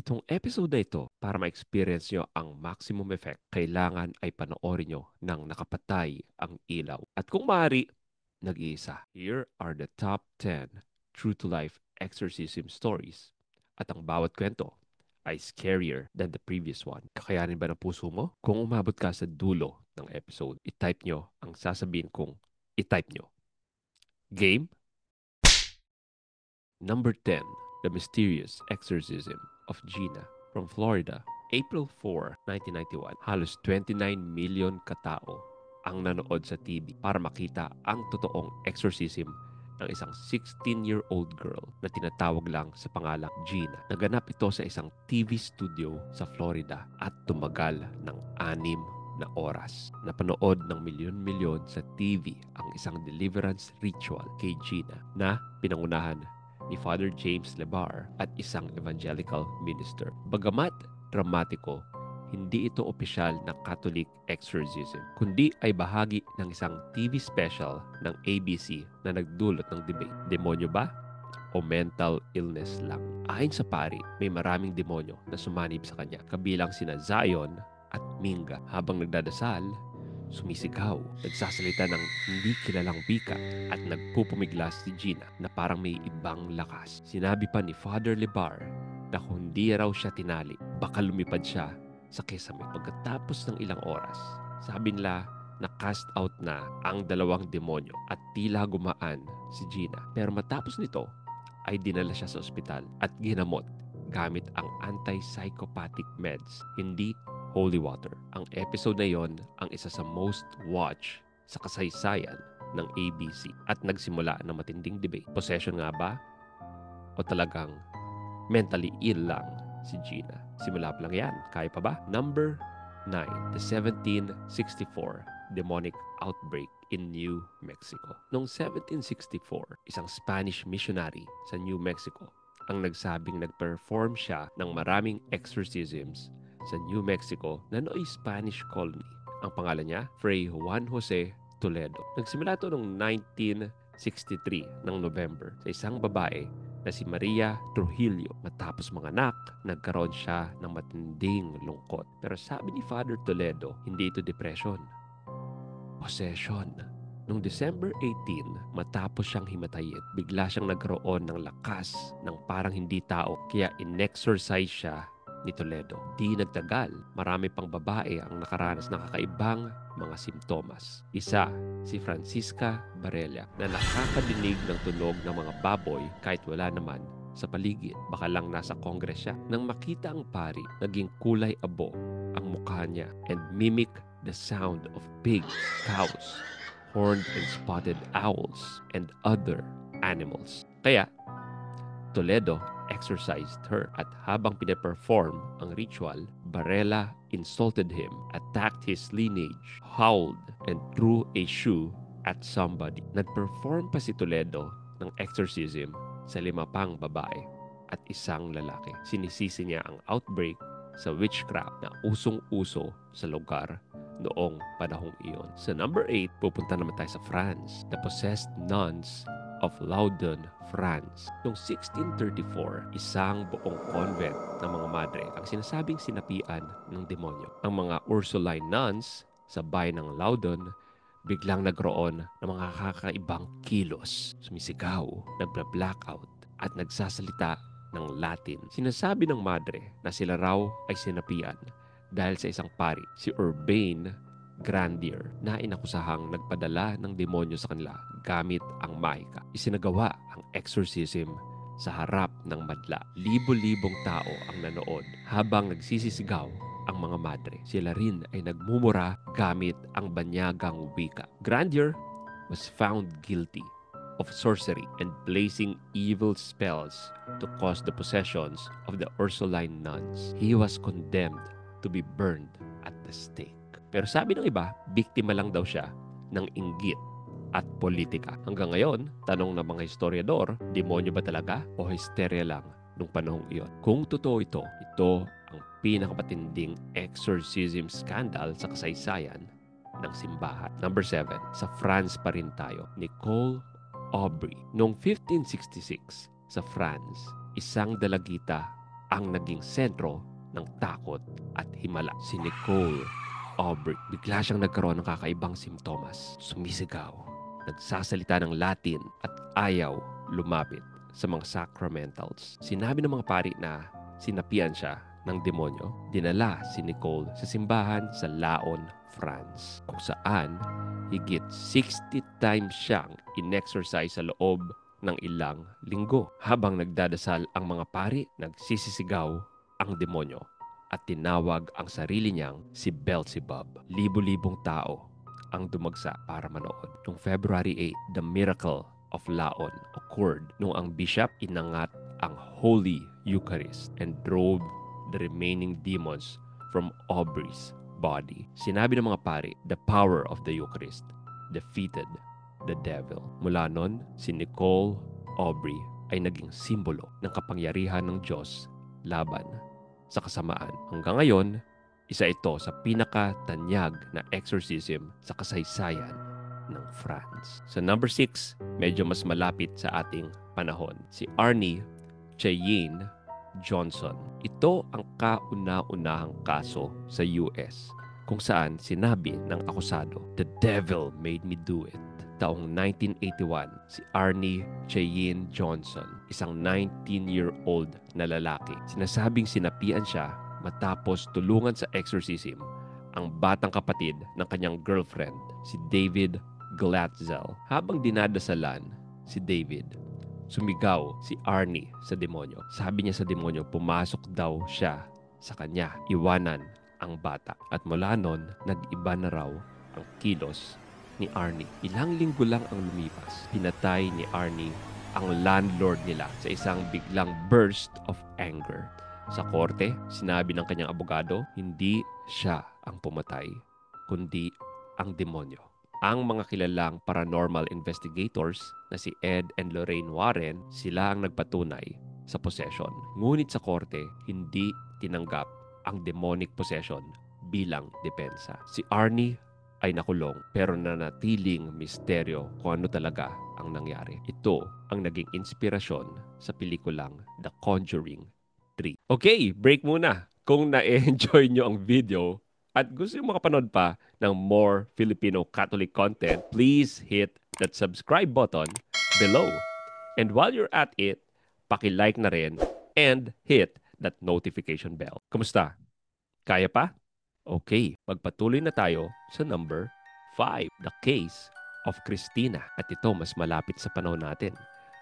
Itong episode na ito, para ma-experience nyo ang maximum effect, kailangan ay panoorin nyo ng nakapatay ang ilaw. At kung maaari, nag-iisa. Here are the top 10 true-to-life exorcism stories. At ang bawat kwento ay scarier than the previous one. Kakayanin ba ng puso mo? Kung umabot ka sa dulo ng episode, i-type nyo ang sasabihin kong i-type nyo. Game? Number 10. The Mysterious Exorcism of Gina from Florida. April 4, 1991. Halos 29 million katao ang nanood sa TV para makita ang totoong exorcism ng isang 16-year-old girl na tinatawag lang sa pangalang Gina. Naganap ito sa isang TV studio sa Florida at tumagal ng 6 na oras. Napanood ng milyon-milyon sa TV ang isang deliverance ritual kay Gina na pinangunahan ni Father James Lebar at isang evangelical minister. Bagamat dramatiko, hindi ito opisyal na Catholic exorcism, kundi ay bahagi ng isang TV special ng ABC na nagdulot ng debate. Demonyo ba o mental illness lang? Ayon sa pari, may maraming demonyo na sumanib sa kanya, kabilang sina Zion at Minga. Habang nagdadasal, sumisigaw, nagsasalita ng hindi kilalang wika at nagpupumiglas si Gina na parang may ibang lakas. Sinabi pa ni Father Lebar na kung hindi raw siya tinali, baka lumipad siya sa kesame. Pagkatapos ng ilang oras, sabi nila na cast out na ang 2 demonyo at tila gumaan si Gina. Pero matapos nito, ay dinala siya sa ospital at ginamot gamit ang anti-psychopathic meds, hindi holy water. Ang episode na yon ang isa sa most watched sa kasaysayan ng ABC at nagsimula ng matinding debate. Possession nga ba? O talagang mentally ill lang si Gina? Simula pa lang yan. Kaya pa ba? Number 9. The 1764 demonic outbreak in New Mexico. Noong 1764, isang Spanish missionary sa New Mexico ang nagsabing nag-perform siya ng maraming exorcisms sa New Mexico na nooy Spanish colony. Ang pangalan niya, Fray Juan Jose Toledo. Nagsimula ito noong 1963 ng November sa isang babae na si Maria Trujillo. Matapos manganak, nagkaroon siya ng matinding lungkot. Pero sabi ni Father Toledo, hindi ito depression, possession. Noong December 18, matapos siyang himatayin, bigla siyang nagkaroon ng lakas ng parang hindi tao, kaya in-exorcise siya ni Toledo. Di nagtagal, marami pang babae ang nakaranas ng kakaibang mga simptomas. Isa, si Francisca Varela, na nakakadinig ng tunog ng mga baboy kahit wala naman sa paligid. Baka lang nasa kongres siya. Nang makita ang pari, naging kulay abo ang mukha niya and mimic the sound of pigs, cows, horned and spotted owls, and other animals. Kaya, Toledo exorcised her at habang pinaperform ang ritual, Varela insulted him, attacked his lineage, howled, and threw a shoe at somebody. Nagperform pa si Toledo ng exorcism sa 5 pang babae at isang lalaki. Sinisisi niya ang outbreak sa witchcraft na usong-uso sa lugar noong panahong iyon. Sa number 8, pupunta naman tayo sa France. The Possessed Nuns of Loudun, France. Noong 1634, isang buong convent ng mga madre ang sinasabing sinapian ng demonyo. Ang mga Ursuline nuns sa bayan ng Loudun biglang nagroon ng mga kakaibang kilos. Sumisigaw, nagba-blackout, at nagsasalita ng Latin. Sinasabi ng madre na sila raw ay sinapian dahil sa isang pari, si Urbain Grandier, na inakusahang nagpadala ng demonyo sa kanila gamit ang mahika. Isinagawa ang exorcism sa harap ng madla. Libo-libong tao ang nanood habang nagsisisigaw ang mga madre. Sila rin ay nagmumura gamit ang banyagang wika. Grandier was found guilty of sorcery and placing evil spells to cause the possessions of the Ursuline nuns. He was condemned to be burned at the stake. Pero sabi ng iba, biktima lang daw siya ng inggit at politika. Hanggang ngayon, tanong ng mga historiador, demonyo ba talaga o hysteria lang nung panahong iyon? Kung totoo ito ang pinakamatinding exorcism scandal sa kasaysayan ng simbahan. Number 7, sa France pa rin tayo. Nicole Aubry. Noong 1566, sa France, isang dalagita ang naging sentro ng takot at himala. Si Nicole Aubrey, bigla siyang nagkaroon ng kakaibang simptomas. Sumisigaw, nagsasalita ng Latin at ayaw lumapit sa mga sacramentals. Sinabi ng mga pari na sinapian siya ng demonyo. Dinala si Nicole sa simbahan sa Laon, France, kung saan higit 60 times siyang in-exercise sa loob ng ilang linggo. Habang nagdadasal ang mga pari, nagsisisigaw ang demonyo at tinawag ang sarili niyang si Beelzebub. Libo-libong tao ang dumagsa para manood. Noong February 8, the miracle of Laon occurred nung ang bishop inangat ang Holy Eucharist and drove the remaining demons from Aubrey's body. Sinabi ng mga pari, the power of the Eucharist defeated the devil. Mula nun, si Nicole Aubrey ay naging simbolo ng kapangyarihan ng Diyos laban sa kasamaan. Hanggang ngayon, isa ito sa pinakatanyag na exorcism sa kasaysayan ng France. Sa number 6, medyo mas malapit sa ating panahon, si Arnie Cheyenne Johnson. Ito ang kauna-unahang kaso sa US kung saan sinabi ng akusado, "The devil made me do it." Taong 1981, si Arnie Cheyenne Johnson, isang 19-year-old na lalaki, sinasabing sinapian siya matapos tulungan sa exorcism ang batang kapatid ng kanyang girlfriend, si David Glatzel. Habang dinadasalan si David, sumigaw si Arnie sa demonyo. Sabi niya sa demonyo, pumasok daw siya sa kanya, iwanan ang bata. At mula nun, nag-iba na raw ang kilos ni Arnie. Ilang linggo lang ang lumipas, pinatay ni Arnie ang landlord nila sa isang biglang burst of anger. Sa korte, sinabi ng kanyang abogado, hindi siya ang pumatay, kundi ang demonyo. Ang mga kilalang paranormal investigators na si Ed and Lorraine Warren, sila ang nagpatunay sa possession. Ngunit sa korte, hindi tinanggap ang demonic possession bilang depensa. Si Arnie ay nakulong pero nanatiling misteryo kung ano talaga ang nangyari. Ito ang naging inspirasyon sa pelikulang The Conjuring 3. Okay, break muna. Kung na-enjoy nyo ang video at gusto nyo makapanood pa ng more Filipino Catholic content, please hit that subscribe button below. And while you're at it, paki-like na rin and hit that notification bell. Kumusta? Kaya pa? Okay, magpatuloy na tayo sa number 5, the case of Christina. At ito mas malapit sa panahon natin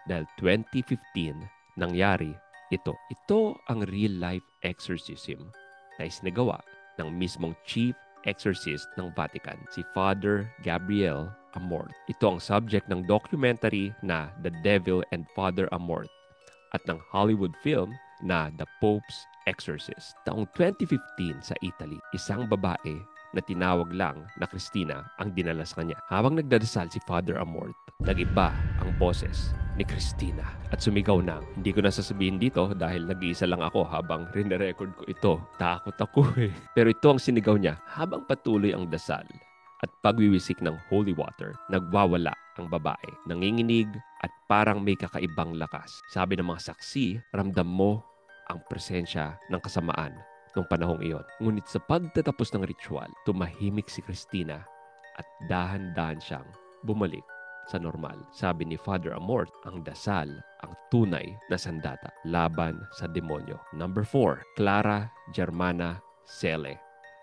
dahil 2015 nangyari ito. Ito ang real-life exorcism na isinagawa ng mismong chief exorcist ng Vatican, si Father Gabriel Amorth. Ito ang subject ng documentary na The Devil and Father Amorth at ng Hollywood film na The Pope's Exorcist. Taong 2015 sa Italy, isang babae na tinawag lang na Christina ang dinala sa kanya. Habang nagdadasal si Father Amorth, nag-iba ang boses ni Christina at sumigaw ng, hindi ko na sasabihin dito dahil nag-iisa lang ako habang rine-record ko ito. Takot ako eh. Pero ito ang sinigaw niya habang patuloy ang dasal at pagwiwisik ng holy water. Nagwawala ang babae, nanginginig at parang may kakaibang lakas. Sabi ng mga saksi, ramdam mo ang presensya ng kasamaan noong panahong iyon. Ngunit sa pagtatapos ng ritual, tumahimik si Christina at dahan-dahan siyang bumalik sa normal. Sabi ni Father Amorth, ang dasal ang tunay na sandata laban sa demonyo. Number 4, Clara Germana Cele.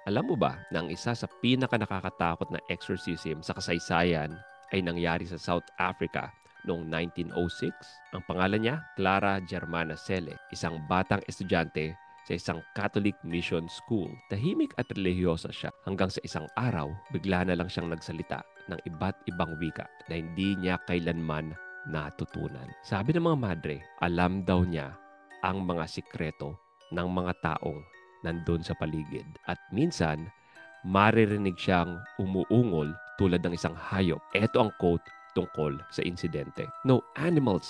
Alam mo ba na ang isa sa pinaka-nakakatakot na exorcism sa kasaysayan ay nangyari sa South Africa noong 1906? Ang pangalan niya, Clara Germana Cele, isang batang estudyante sa isang Catholic mission school. Tahimik at relihiyosa siya hanggang sa isang araw, bigla na lang siyang nagsalita ng iba't ibang wika na hindi niya kailanman natutunan. Sabi ng mga madre, alam daw niya ang mga sikreto ng mga taong nandun sa paligid. At minsan, maririnig siyang umuungol tulad ng isang hayop. Ito ang quote tungkol sa insidente. No animals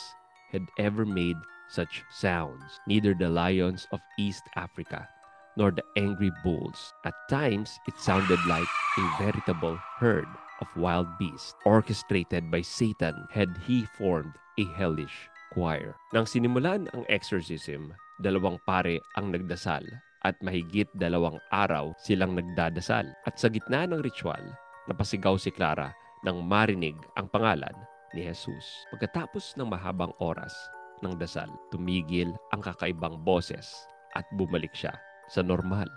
had ever made such sounds, neither the lions of East Africa nor the angry bulls. At times, it sounded like a veritable herd of wild beasts. Orchestrated by Satan, had he formed a hellish choir. Nang sinimulan ang exorcism, 2 pare ang nagdasal at mahigit 2 araw silang nagdadasal. At sa gitna ng ritual, napasigaw si Clara nang marinig ang pangalan ni Jesus. Pagkatapos ng mahabang oras ng dasal, tumigil ang kakaibang boses at bumalik siya sa normal.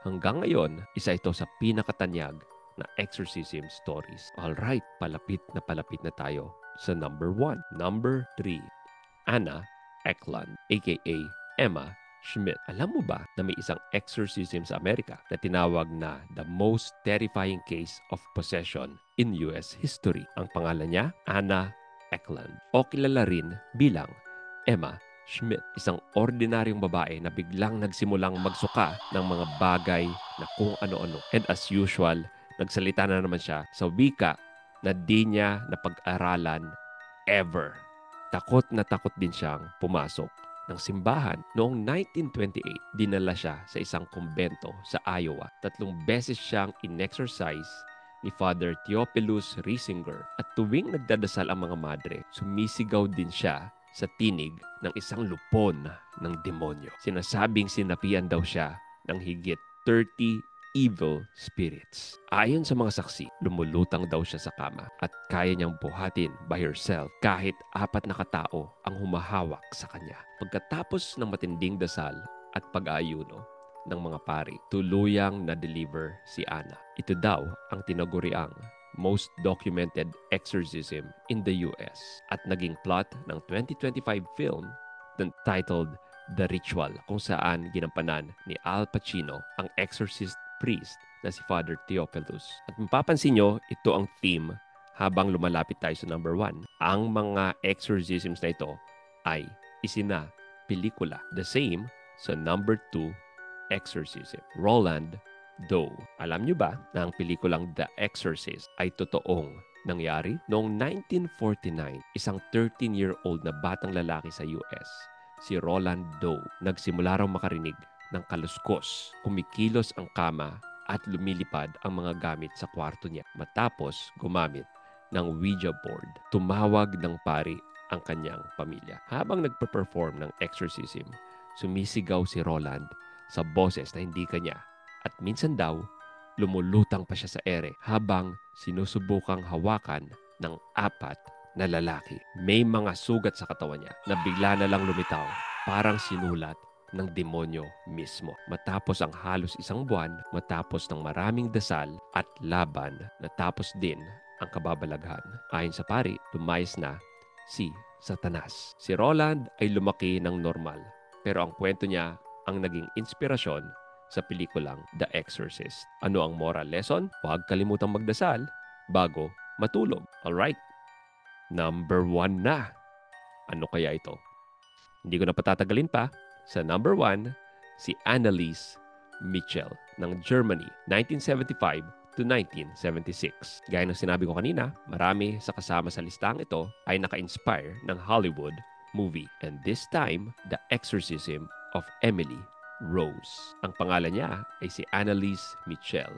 Hanggang ngayon, isa ito sa pinakatanyag na exorcism stories. Alright, palapit na tayo sa number 1. Number 3, Anna Eklund, aka Emma Schmidt. Alam mo ba na may isang exorcism sa Amerika na tinawag na the most terrifying case of possession in US history? Ang pangalan niya, Anna Eklund, o kilala rin bilang Emma Schmidt, isang ordinaryong babae na biglang nagsimulang magsuka ng mga bagay na kung ano-ano. And as usual, nagsalita na naman siya sa wika na di niya napag-aralan ever. Takot na takot din siyang pumasok ng simbahan. Noong 1928, dinala siya sa isang kumbento sa Iowa. 3 beses siyang in-exorcise ni Father Theophilus Riesinger. At tuwing nagdadasal ang mga madre, sumisigaw din siya sa tinig ng isang lupon ng demonyo. Sinasabing sinapian daw siya ng higit 30 evil spirits. Ayon sa mga saksi, lumulutang daw siya sa kama at kaya niyang buhatin by herself kahit 4 na katao ang humahawak sa kanya. Pagkatapos ng matinding dasal at pag-aayuno ng mga pari, tuluyang na-deliver si Anna. Ito daw ang tinaguriang most documented exorcism in the US at naging plot ng 2025 film titled The Ritual, kung saan ginampanan ni Al Pacino ang exorcist priest na si Father Theophilus. At mapapansin nyo, ito ang theme habang lumalapit tayo sa number 1. Ang mga exorcisms na ito ay isina pelikula. The same sa number 2 exorcism. Roland Doe. Alam nyo ba na ang pelikulang The Exorcist ay totoong nangyari? Noong 1949, isang 13-year-old na batang lalaki sa US, si Roland Doe, nagsimula raw makarinig ng kaluskos. Kumikilos ang kama at lumilipad ang mga gamit sa kwarto niya. Matapos gumamit ng Ouija board, tumawag ng pari ang kanyang pamilya. Habang nagpe-perform ng exorcism, sumisigaw si Roland sa boses na hindi kanya. At minsan daw, lumulutang pa siya sa ere habang sinusubukang hawakan ng 4 na lalaki. May mga sugat sa katawan niya na bigla na lang lumitaw, parang sinulat ng demonyo mismo. Matapos ang halos 1 buwan, matapos ng maraming dasal at laban, natapos din ang kababalaghan. Ayon sa pari, lumayas na si Satanas. Si Roland ay lumaki ng normal, pero ang kwento niya ang naging inspirasyon sa pelikulang The Exorcist. Ano ang moral lesson? Huwag kalimutang magdasal bago matulog. Alright, number 1 na. Ano kaya ito? Hindi ko na patatagalin pa. Sa number 1, si Anneliese Michel ng Germany, 1975 to 1976. Gaya ng sinabi ko kanina, marami sa kasama sa listang ito ay naka-inspire ng Hollywood movie. And this time, The Exorcism of Emily Rose. Ang pangalan niya ay si Anneliese Michel,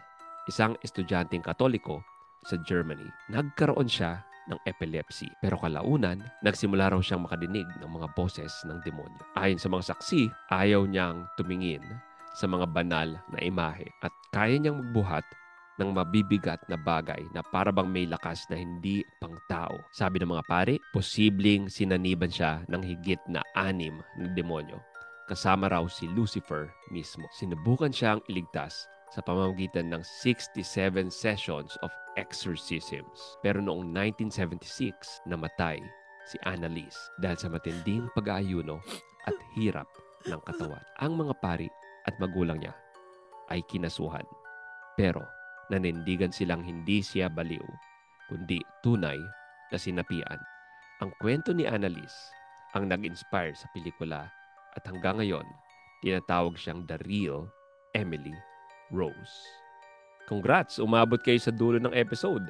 isang estudyanteng Katoliko sa Germany. Nagkaroon siya ng epilepsy, pero kalaunan, nagsimula raw siyang makadinig ng mga boses ng demonyo. Ayon sa mga saksi, ayaw niyang tumingin sa mga banal na imahe at kaya niyang magbuhat ng mabibigat na bagay na parabang may lakas na hindi pang tao. Sabi ng mga pare, posibleng sinaniban siya ng higit na 6 na demonyo. Kasama raw si Lucifer mismo. Sinubukan siyang iligtas sa pamamagitan ng 67 sessions of exorcisms. Pero noong 1976, namatay si Anneliese dahil sa matinding pag-aayuno at hirap ng katawan. Ang mga pari at magulang niya ay kinasuhan. Pero nanindigan silang hindi siya baliw, kundi tunay na sinapian. Ang kwento ni Anneliese ang nag-inspire sa pelikula at hanggang ngayon, tinatawag siyang The Real Emily Rose. Congrats! Umabot kayo sa dulo ng episode.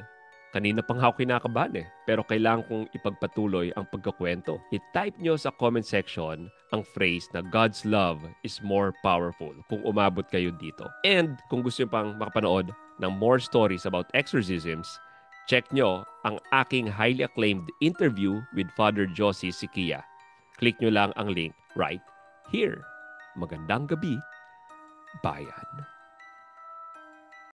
Kanina pang ako kinakabahan pero kailangan kong ipagpatuloy ang pagkakwento. I-type nyo sa comment section ang phrase na God's love is more powerful kung umabot kayo dito. And kung gusto nyo pang makapanood ng more stories about exorcisms, check nyo ang aking highly acclaimed interview with Father Josie Siquia. Click nyo lang ang link right here. Magandang gabi, bayan.